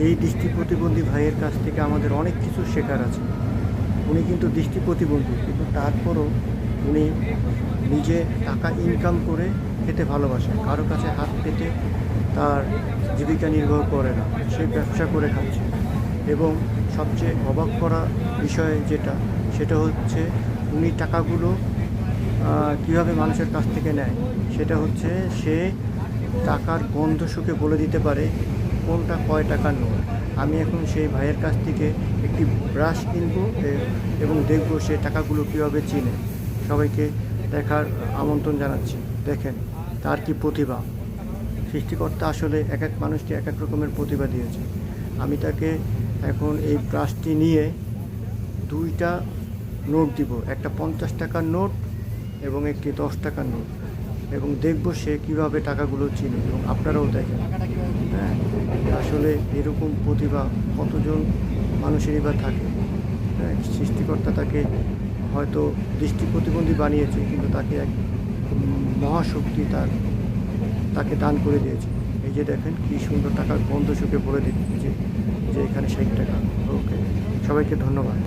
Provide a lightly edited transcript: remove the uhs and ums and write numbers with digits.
এই দৃষ্টি প্রতিবন্ধী ভাইয়ের কাছ থেকে আমাদের অনেক কিছু শেখার আছে। উনি কিন্তু দৃষ্টি প্রতিবন্ধী, কিন্তু তারপরও উনি নিজে টাকা ইনকাম করে খেতে ভালোবাসে। কারো কাছে হাত পেতে তার জীবিকা নির্বাহ করে না, সে ব্যবসা করে খাচ্ছে। এবং সবচেয়ে অবাক করা বিষয় যেটা, সেটা হচ্ছে উনি টাকাগুলো কীভাবে মানুষের কাছ থেকে নেয়। সেটা হচ্ছে সে টাকার গন্ধ শুকে বলে দিতে পারে কোনটা কয় টাকার নোট। আমি এখন সেই ভাইয়ের কাছ থেকে একটি ব্রাশ কিনবো এবং দেখবো সে টাকাগুলো কীভাবে চিনে। সবাইকে দেখার আমন্ত্রণ জানাচ্ছি। দেখেন তার কি প্রতিভা। সৃষ্টিকর্তা আসলে এক এক মানুষকে এক এক রকমের প্রতিভা দিয়েছে। আমি তাকে এখন এই ব্রাশটি নিয়ে দুইটা নোট দিব, একটা 50 টাকার নোট এবং একটি 10 টাকার নোট, এবং দেখব সে কীভাবে টাকাগুলো চিনে। এবং আপনারাও দেখেন, হ্যাঁ, আসলে এরকম প্রতিভা কতজন মানুষেরই বা থাকে। হ্যাঁ, সৃষ্টিকর্তা তাকে হয়তো দৃষ্টি প্রতিবন্ধী বানিয়েছে, কিন্তু তাকে এক মহাশক্তি তাকে দান করে দিয়েছে। এই যে দেখেন কী সুন্দর টাকার গন্ধ শুকে বলে দিচ্ছে যে এখানে 60 টাকা। ওকে, সবাইকে ধন্যবাদ।